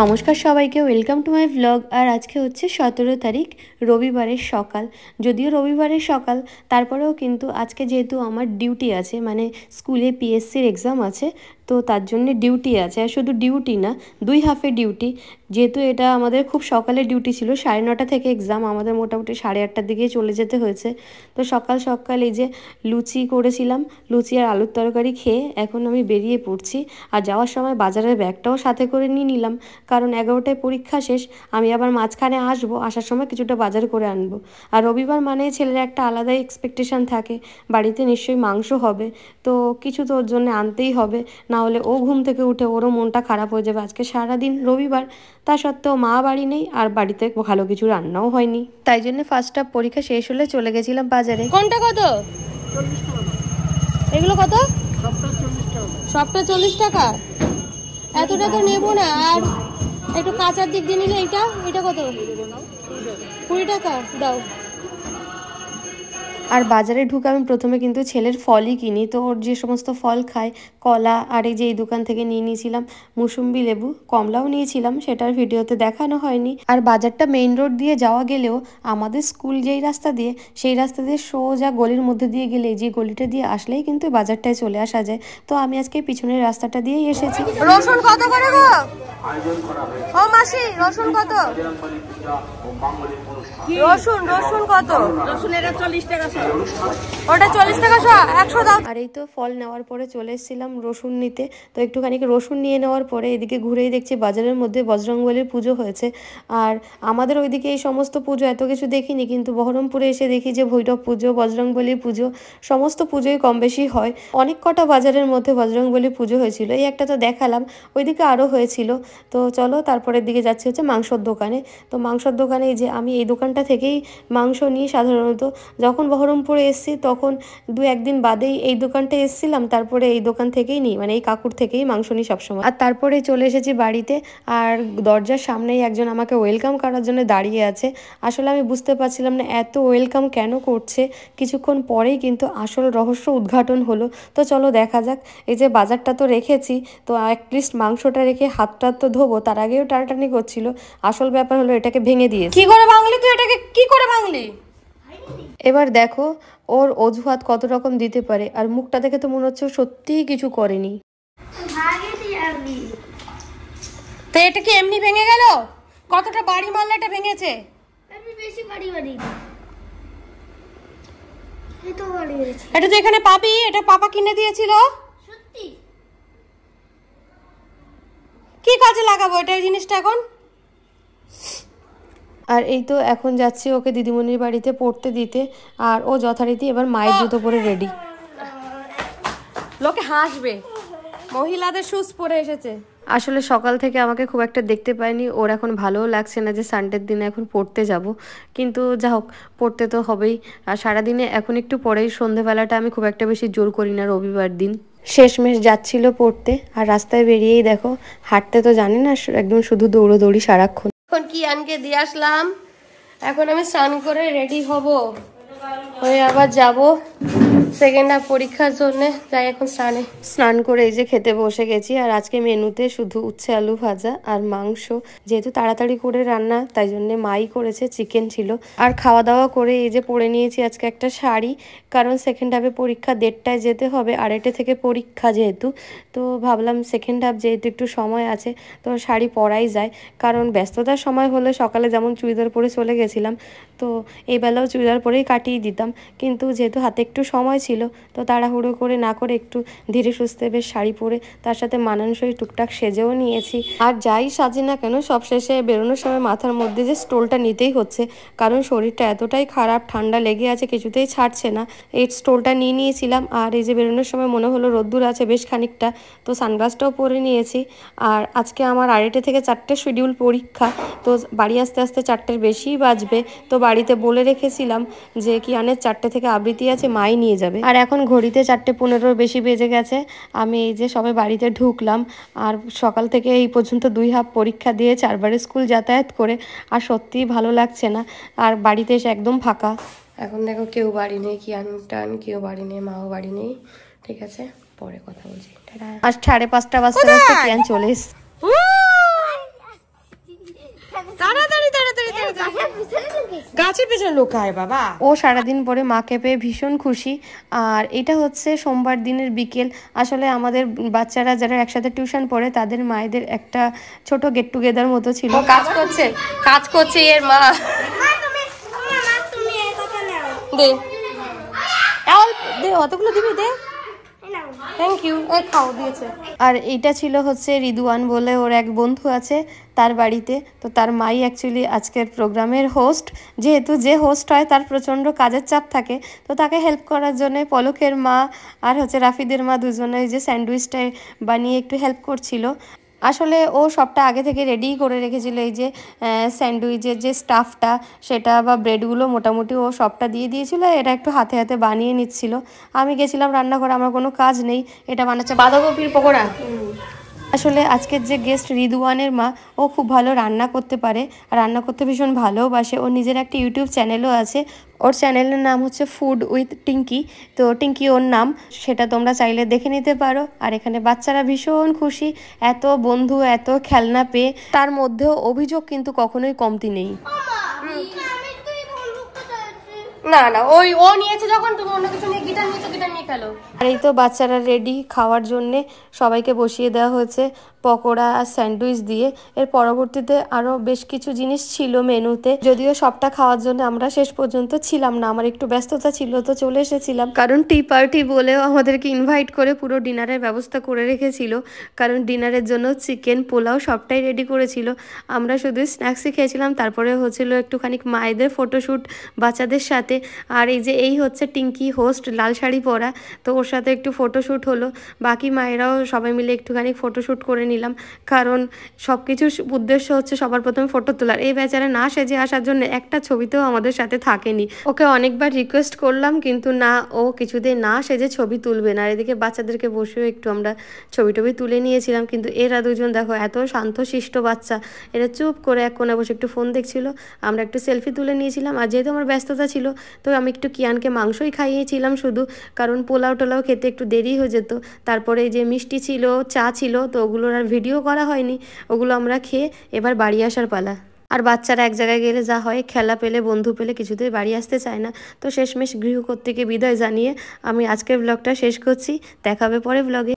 নমস্কার সবাইকে, welcome to my blog. আর আজকে হচ্ছে 17 তারিখ, রবিবারের সকাল। যদিও রবিবারের সকাল, তারপরেও কিন্তু আজকে যেহেতু আমার ডিউটি আছে, মানে স্কুলে পিএসসির এক্সাম আছে, তো তার জন্য ডিউটি আছে। আর শুধু ডিউটি না, 2 হাফে ডিউটি। যেহেতু এটা আমাদের খুব সকালে ডিউটি ছিল, 9:30 থেকে এক্সাম, আমাদের মোটামুটি 8:30টার দিকেই চলে যেতে হয়েছে। তো সকাল সকাল এই যে লুচি করেছিলাম, লুচি আর আলুর তরকারি খেয়ে এখন আমি বেরিয়ে পড়ছি। আর যাওয়ার সময় বাজারের ব্যাগটাও সাথে করে নিয়ে নিলাম, কারণ 11টায় পরীক্ষা শেষ, আমি আবার মাঝখানে আসবো, আসার সময় কিছুটা বাজার করে আনবো। আর রবিবার মানে ছেলের একটা আলাদাই এক্সপেকটেশন থাকে, বাড়িতে নিশ্চয়ই মাংস হবে, তো কিছু তো ওর জন্য আনতেই হবে, না হলে ও ঘুম থেকে উঠে ওরও মনটা খারাপ হয়ে যাবে। আজকে সারাদিন রবিবার, তা সত্ত্বেও মা বাড়ি নেই আর বাড়িতে ভালো কিছু রান্নাও হয়নি, তাই জন্য ফার্স্ট হাফ পরীক্ষা শেষ হলে চলে গেছিলাম বাজারে। কোনটা কত? এগুলো কত? সবটা 40 টাকা। এতটা তো নেবো না, আর একটু কাঁচার দিক দিয়ে নিলে এটা কত? 20 টাকা দাও। আর বাজারে ঢুকে আমি প্রথমে কিন্তু ছেলের ফলই কিনি, তো ওর যে সমস্ত ফল খায়, কলা, আর এই যে এই দোকান থেকে নিয়ে নিয়েছিলাম মুসুম্বি লেবু, কমলাও নিয়েছিলাম, সেটার ভিডিওতে দেখানো হয়নি। আর বাজারটা মেইন রোড দিয়ে যাওয়া গেলেও আমাদের স্কুল যেই রাস্তা দিয়ে, সেই রাস্তা দিয়ে সোজা গলির মধ্যে দিয়ে গেলে, যে গলিটা দিয়ে আসলেই কিন্তু বাজারটায় চলে আসা যায়। তো আমি আজকে পিছনের রাস্তাটা দিয়েই এসেছি। রসুন কত করে গো? ও মাসি, রসুন কত? রসুন কত? রসুনের 40 টাকা। ওটা 40 টাকা, 100 দাও। আর এই তো ফল নেওয়ার পরে চলে এসেছিলাম রসুন নিতে। তো একটুখানি রসুন নিয়ে নেওয়ার পরে এদিকে ঘুরেই দেখছি বাজারের মধ্যে বজরংবলীর পুজো হয়েছে। আর আমাদের ওইদিকে এই সমস্ত পুজো এত কিছু দেখিনি, কিন্তু বহরমপুরে এসে দেখি যে ভৈরব পুজো, বজরংবলীর পুজো, সমস্ত পুজোই কম বেশি হয়। অনেক কটা বাজারের মধ্যে বজরংবলীর পুজো হয়েছিল, এই একটা তো দেখালাম, ওইদিকে আরও হয়েছিল। তো চলো তারপরের দিকে যাচ্ছি হচ্ছে মাংসর দোকানে। তো মাংসর দোকানে যে আমি এই দোকানটা থেকেই মাংস নিই সাধারণত, যখন বহরমপুরে এসছি তখন 2-1 দিন বাদেই এই দোকানটা এসেছিলাম, তারপরে এই দোকান থেকেই নিই, মানে এই কাকুর থেকেই মাংস নিই সবসময়। আর তারপরে চলে এসেছি বাড়িতে, আর দরজার সামনেই একজন আমাকে ওয়েলকাম করার জন্য দাঁড়িয়ে আছে। আসলে আমি বুঝতে পারছিলাম না এত ওয়েলকাম কেন করছে। কিছুক্ষণ পরেই কিন্তু আসল রহস্য উদ্ঘাটন হলো। তো চলো দেখা যাক। এই যে বাজারটা তো রেখেছি, তো অ্যাটলিস্ট মাংসটা রেখে হাতটা তো ধোবো, তার আগেও টানাটানি করছিল। আসল ব্যাপার হলো এটাকে ভেঙে দিয়েছে। কি করে ভাঙলি তুই এটাকে? কি করে ভাঙলি? এবার দেখো ওর অজুহাত কত রকম দিতে পারে, আর মুখটা দেখে তো মনে হচ্ছে সত্যিই কিছু করেনি। তো এটা কি এমনি ভেঙে গেল? কতটা বাড়ি মারলে এটা ভেঙেছে? এটা তো এখানে পাবি, এটা পাপা কিনে দিয়েছিল। কি কাজে লাগাবো এটা, এই জিনিসটা এখন? আর এই তো এখন যাচ্ছি ওকে দিদিমণির বাড়িতে পড়তে দিতে, আর ও যথারীতি এবার মায়ের জুতো পরে রেডি। লোকে হাসবে, মহিলাদের শুজ পরে এসেছে। আসলে সকাল থেকে আমাকে খুব একটা দেখতে পাইনি, ওর এখন ভালোও লাগছে না যে সানডের দিনে এখন পড়তে যাব, কিন্তু যা হোক পড়তে তো হবেই। আর সারাদিনে এখন একটু পরেই সন্ধেবেলাটা আমি খুব একটা বেশি জোর করি না রবিবার দিন। শেষমেশ যাচ্ছিল পড়তে, আর রাস্তায় বেরিয়েই দেখো, হাঁটতে তো জানি না, একদম শুধু দৌড়োদৌড়ি সারাক্ষণ। এখন কি আনকে দিয়ে আসলাম, এখন আমি স্নান করে রেডি হব, হয়ে আবার যাব সেকেন্ড হাফ পরীক্ষার জন্য। যাই এখন স্নান করে এই যে খেতে বসে গেছি। আর আজকে মেনুতে শুধু উচ্ছে আলু ভাজা আর মাংস, যেহেতু তাড়াতাড়ি করে রান্না তাই জন্য মাই করেছে, চিকেন ছিল। আর খাওয়া দাওয়া করে এই যে পরে নিয়েছি আজকে একটা শাড়ি, কারণ সেকেন্ড হাফে পরীক্ষা 1:30টায় যেতে হবে, 2:30 থেকে পরীক্ষা যেহেতু, তো ভাবলাম সেকেন্ড হাফ যেহেতু একটু সময় আছে তো শাড়ি পরাই যায়। কারণ ব্যস্ততার সময় হলে সকালে যেমন চুড়িদার পরে চলে গেছিলাম, তো এই বেলাও চুড়িদার পরেই কাটিয়ে দিতাম, কিন্তু যেহেতু হাতে একটু সময় ছিল তো তাড়াহুড়ো করে না করে একটু ধীরে সুস্থে বেশ শাড়ি পরে তার সাথে মানানসই টুকটাক সেজেও নিয়েছি। আর যাই সাজি না কেন, সবশেষে বেরোনোর সময় মাথার মধ্যে যে স্টোলটা নিতেই হচ্ছে, কারণ শরীরটা এতটাই খারাপ, ঠান্ডা লেগে আছে, কিছুতেই ছাড়ছে না। এই স্টোলটা নিয়ে নিয়েছিলাম। আর এই যে বেরোনোর সময় মনে হলো রোদ্দুর আছে বেশ খানিকটা, তো সানগ্লাসটাও পরে নিয়েছি। আর আজকে আমার 2:30 থেকে 4টে শিডিউল পরীক্ষা, তো বাড়ি আসতে আসতে 4টের বেশিই বাজবে। তো বাড়িতে বলে রেখেছিলাম যে কিয়ানের 4টে থেকে আবৃত্তি আছে, মাই নিয়ে যাবে। আর এখন ঘড়িতে 4:15 বেশি বেজে গেছে। আমি এই যে সবে বাড়িতে ঢুকলাম, আর সকাল থেকে এই পর্যন্ত 2 হাফ পরীক্ষা দিয়ে 4বারে স্কুল যাতায়াত করে আর সত্যিই ভালো লাগছে না। আর বাড়িতে এসে একদম ফাঁকা। এখন দেখো কেউ বাড়ি নেই, কিয়ান টান কেউ বাড়ি নেই, মাও বাড়ি নেই। ঠিক আছে, পরে কথা বলছি। আর 5:30 বাজতে বাজতে কিয়ান চলে এসছে। তাড়াতাড়ি তাড়াতাড়ি গাছের পেছনে লুকায় বাবা। ও সারাদিন পরে মাকে পেয়ে ভীষণ খুশি। আর এটা হচ্ছে সোমবার দিনের বিকেল। আসলে আমাদের বাচ্চারা যারা একসাথে টিউশন পড়ে তাদের মায়েদের একটা ছোট গেট টুগেদার মতো ছিল। কাজ করছে এর মা। দে দে, অতগুলো দিবি, দে। Thank you. খাও দিয়েছে। আর এইটা ছিল হচ্ছে রিদুয়ান বলে ওর এক বন্ধু আছে তার বাড়িতে। তো তার মাই অ্যাকচুয়ালি আজকের প্রোগ্রামের হোস্ট। যেহেতু যে হোস্ট হয় তার প্রচণ্ড কাজের চাপ থাকে, তো তাকে হেল্প করার জন্য পলকের মা আর হচ্ছে রাফিদের মা দুজনে যে স্যান্ডউইচটা বানিয়ে একটু হেল্প করছিল। আসলে ও সবটা আগে থেকে রেডি করে রেখেছিল। এই যে স্যান্ডউইচের যে স্টাফটা সেটা বা ব্রেডগুলো মোটামুটি ও সবটা দিয়ে দিয়েছিল। এটা একটু হাতে হাতে বানিয়ে নিচ্ছিল। আমি গেছিলাম রান্নাঘরে, আমার কোনো কাজ নেই। এটা বানাচ্ছে বাঁধাকপির পকোড়া। আসলে আজকের যে গেস্ট রিদুয়ানের মা, ও খুব ভালো রান্না করতে পারে, রান্না করতে ভীষণ ভালোবাসে। ওর নিজের একটা ইউটিউব চ্যানেলও আছে। ওর চ্যানেলের নাম হচ্ছে ফুড উইথ টিঙ্কি। তো টিঙ্কি ওর নাম, সেটা তোমরা চাইলে দেখে নিতে পারো। আর এখানে বাচ্চারা ভীষণ খুশি, এত বন্ধু, এত খেলনা পেয়ে। তার মধ্যেও অভিযোগ কিন্তু কখনোই কমতি নেই। না না, ওই ও নিয়েছে যখন, তুমি অন্য কিছু নিয়ে গিটার নিয়েছো, গিটার নিয়ে খেলো। আর এই তো বাচ্চারা রেডি খাওয়ার জন্যে, সবাইকে বসিয়ে দেওয়া হয়েছে পকোড়া আর স্যান্ডউইচ দিয়ে। এর পরবর্তীতে আরও বেশ কিছু জিনিস ছিল মেনুতে, যদিও সবটা খাওয়ার জন্য আমরা শেষ পর্যন্ত ছিলাম না। আমার একটু ব্যস্ততা ছিল, তো চলে এসেছিলাম। কারণ টি পার্টি বলেও আমাদেরকে ইনভাইট করে পুরো ডিনারের ব্যবস্থা করে রেখেছিল। কারণ ডিনারের জন্য চিকেন, পোলাও সবটাই রেডি করেছিল। আমরা শুধু স্ন্যাক্সই খেয়েছিলাম। তারপরে হচ্ছিল একটুখানি মায়েদের ফটোশ্যুট বাচ্চাদের সাথে। আর এই হচ্ছে টিঙ্কি হোস্ট, লাল শাড়ি পরা, তো ওর সাথে একটু ফটোশ্যুট হলো। বাকি মায়েরাও সবাই মিলে একটুখানি ফটোশ্যুট করে নিলাম। কারণ সব কিছুর উদ্দেশ্য হচ্ছে সবার প্রথমে ফটো তোলার। এই বেচারা না সেজে আসার জন্য একটা ছবিতেও আমাদের সাথে থাকেনি। ওকে অনেকবার রিকোয়েস্ট করলাম, কিন্তু না, ও কিছুতেই না সেজে ছবি তুলবে না। আর এদিকে বাচ্চাদেরকে বসেও একটু আমরা ছবি টবি তুলে নিয়েছিলাম। কিন্তু এরা দুজন দেখো, এত শান্তশিষ্ট বাচ্চা, এরা চুপ করে এক কোণে বসে একটু ফোন দেখছিল। আমরা একটু সেলফি তুলে নিয়েছিলাম। আর যেহেতু আমার ব্যস্ততা ছিল, তো আমি একটু কিয়ানকে মাংসই খাইয়েছিলাম শুধু, কারণ পোলাও টোলাও খেতে একটু দেরি হয়ে যেত। তারপরে যে মিষ্টি ছিল, চা ছিল, তো ওগুলোর আর ভিডিও করা হয়নি। ওগুলো আমরা খেয়ে এবার বাড়ি আসার পালা। আর বাচ্চারা এক জায়গায় গেলে যা হয়, খেলা পেলে, বন্ধু পেলে কিছুতেই বাড়ি আসতে চায় না। তো শেষমেশ গৃহকর্ত্রীকে বিদায় জানিয়ে আমি আজকের ব্লগটা শেষ করছি। দেখা হবে পরে ব্লগে।